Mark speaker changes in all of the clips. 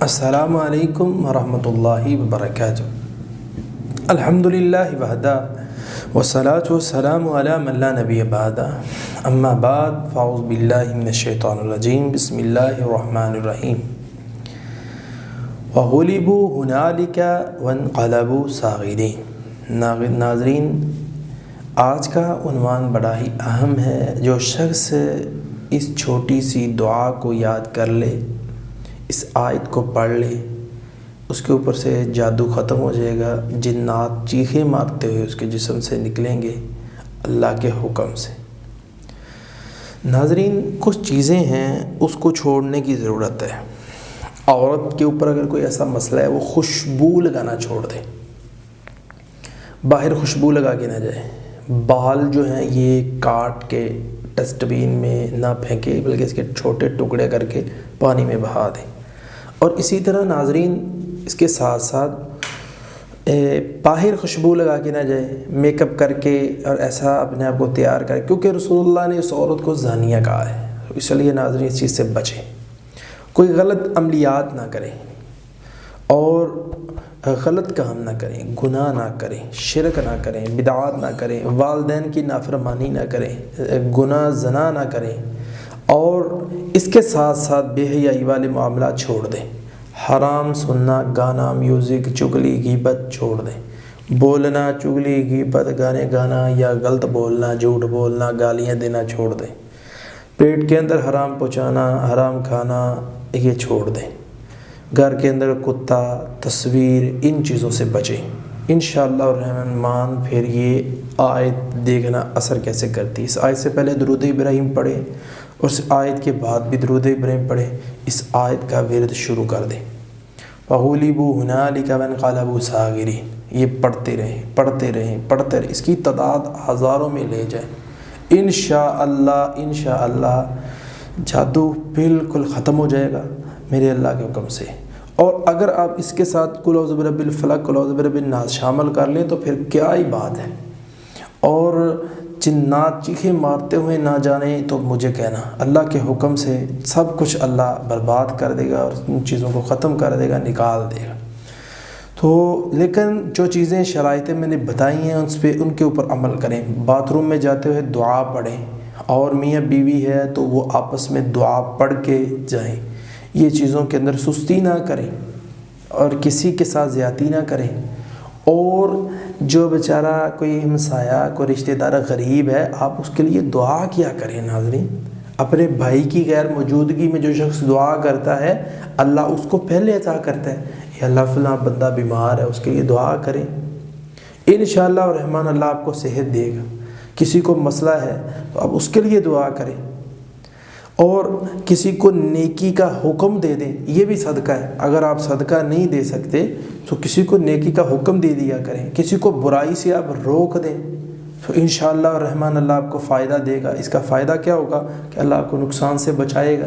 Speaker 1: السلام علیکم ورحمۃ اللہ وبرکاتہ۔ الحمدللہ وحدہ والصلاة والسلام علی من لا نبی بعدہ، اما بعد فاعوذ باللہ من الشیطان الرجیم، بسم اللہ الرحمن الرحیم۔ وغلبوا ہنالک وانقلبوا صاغرین۔ ناظرین، آج کا عنوان بڑا ہی اہم ہے۔ جو شخص اس چھوٹی سی دعا کو یاد کر لے، اس آیت کو پڑھ لے، اس کے اوپر سے جادو ختم ہو جائے گا، جنات چیخیں مارتے ہوئے اس کے جسم سے نکلیں گے اللہ کے حکم سے۔ ناظرین، کچھ چیزیں ہیں اس کو چھوڑنے کی ضرورت ہے۔ عورت کے اوپر اگر کوئی ایسا مسئلہ ہے، وہ خوشبو لگانا چھوڑ دے، باہر خوشبو لگا کے نہ جائے۔ بال جو ہیں یہ کاٹ کے ڈسٹ بین میں نہ پھینکے، بلکہ اس کے چھوٹے ٹکڑے کر کے پانی میں بہا دیں۔ اور اسی طرح ناظرین، اس کے ساتھ ساتھ باہر خوشبو لگا کے نہ جائے، میک اپ کر کے اور ایسا اپنے آپ کو تیار کرے، کیونکہ رسول اللہ نے اس عورت کو زانیہ کہا ہے۔ اس لیے ناظرین اس چیز سے بچیں، کوئی غلط عملیات نہ کریں اور غلط کام نہ کریں، گناہ نہ کریں، شرک نہ کریں، بدعات نہ کریں، والدین کی نافرمانی نہ کریں، گناہ زنا نہ کریں، اور اس کے ساتھ ساتھ بے حیائی والے معاملات چھوڑ دیں۔ حرام سننا، گانا، میوزک، چغلی، غیبت چھوڑ دیں۔ بولنا، چغلی، غیبت، گانے گانا یا غلط بولنا، جھوٹ بولنا، گالیاں دینا چھوڑ دیں۔ پیٹ کے اندر حرام پہنچانا، حرام کھانا، یہ چھوڑ دیں۔ گھر کے اندر کتا، تصویر، ان چیزوں سے بچیں۔ انشاءاللہ الرحمن پھر یہ آیت دیکھنا اثر کیسے کرتی۔ اس آیت سے پہلے درود ابراہیم پڑھیں اور اس آیت کے بعد بھی درود ابراہیم پڑھیں۔ اس آیت کا ورد شروع کر دیں۔ وغلبوا ہنالک وانقلبوا صاغرین۔ یہ پڑھتے رہیں، پڑھتے رہیں، پڑھتے رہیں، اس کی تعداد ہزاروں میں لے جائیں۔ انشاءاللہ جادو بالکل ختم ہو جائے گا میرے اللہ کے حکم سے۔ اور اگر آپ اس کے ساتھ قل اعوذ برب الفلق، قل اعوذ برب الناس شامل کر لیں تو پھر کیا ہی بات ہے۔ اور جنات چیخیں مارتے ہوئے نہ جانے تو مجھے کہنا، اللہ کے حکم سے سب کچھ اللہ برباد کر دے گا اور ان چیزوں کو ختم کر دے گا، نکال دے گا۔ تو لیکن جو چیزیں شرائطیں میں نے بتائی ہیں ان کے اوپر عمل کریں۔ باتھ روم میں جاتے ہوئے دعا پڑھیں، اور میاں بیوی ہے تو وہ آپس میں دعا پڑھ کے جائیں۔ یہ چیزوں کے اندر سستی نہ کریں اور کسی کے ساتھ زیادتی نہ کریں۔ اور جو بیچارہ کوئی ہمسایہ، کوئی رشتہ دار غریب ہے، آپ اس کے لیے دعا کیا کریں۔ ناظرین، اپنے بھائی کی غیر موجودگی میں جو شخص دعا کرتا ہے، اللہ اس کو پہلے عطا کرتا ہے۔ یا اللہ فلاں بندہ بیمار ہے، اس کے لیے دعا کریں، انشاءاللہ الرحمن اللہ آپ کو صحت دے گا۔ کسی کو مسئلہ ہے تو آپ اس کے لیے دعا کریں، اور کسی کو نیکی کا حکم دے دیں۔ یہ بھی صدقہ ہے۔ اگر آپ صدقہ نہیں دے سکتے تو کسی کو نیکی کا حکم دے دیا کریں۔ کسی کو برائی سے آپ روک دیں تو انشاءاللہ الرحمن اللہ آپ کو فائدہ دے گا۔ اس کا فائدہ کیا ہوگا کہ اللہ آپ کو نقصان سے بچائے گا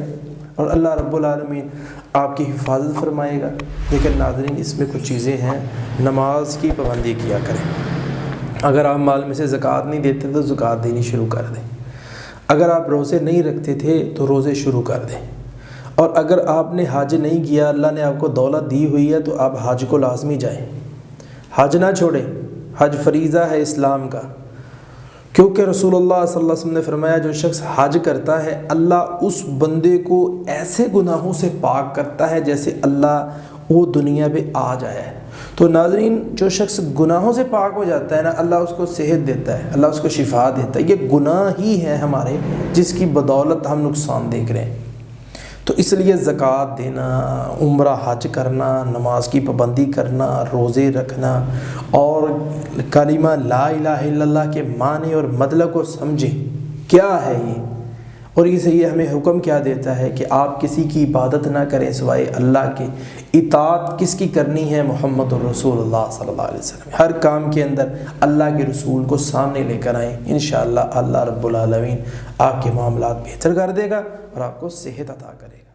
Speaker 1: اور اللہ رب العالمین آپ کی حفاظت فرمائے گا۔ لیکن ناظرین، اس میں کچھ چیزیں ہیں۔ نماز کی پابندی کیا کریں۔ اگر آپ مال میں سے زکوٰۃ نہیں دیتے تو زکوٰۃ دینی شروع کر دیں۔ اگر آپ روزے نہیں رکھتے تھے تو روزے شروع کر دیں۔ اور اگر آپ نے حج نہیں کیا، اللہ نے آپ کو دولت دی ہوئی ہے، تو آپ حج کو لازمی جائیں، حج نہ چھوڑیں۔ حج فریضہ ہے اسلام کا، کیونکہ رسول اللہ صلی اللہ علیہ وسلم نے فرمایا، جو شخص حج کرتا ہے اللہ اس بندے کو ایسے گناہوں سے پاک کرتا ہے جیسے اللہ وہ دنیا پہ آ جایا ہے۔ تو ناظرین، جو شخص گناہوں سے پاک ہو جاتا ہے نا، اللہ اس کو صحت دیتا ہے، اللہ اس کو شفا دیتا ہے۔ یہ گناہ ہی ہے ہمارے جس کی بدولت ہم نقصان دیکھ رہے ہیں۔ تو اس لیے زکوٰۃ دینا، عمرہ حج کرنا، نماز کی پابندی کرنا، روزے رکھنا، اور کلمہ لا الہ الا اللہ کے معنی اور مطلب کو سمجھیں کیا ہے یہ، اور یہ ہمیں حکم کیا دیتا ہے کہ آپ کسی کی عبادت نہ کریں سوائے اللہ کے۔ اطاعت کس کی کرنی ہے؟ محمد الرسول اللہ صلی اللہ علیہ وسلم۔ ہر کام کے اندر اللہ کے رسول کو سامنے لے کر آئیں، انشاءاللہ اللہ رب العالمین آپ کے معاملات بہتر کر دے گا اور آپ کو صحت عطا کرے گا۔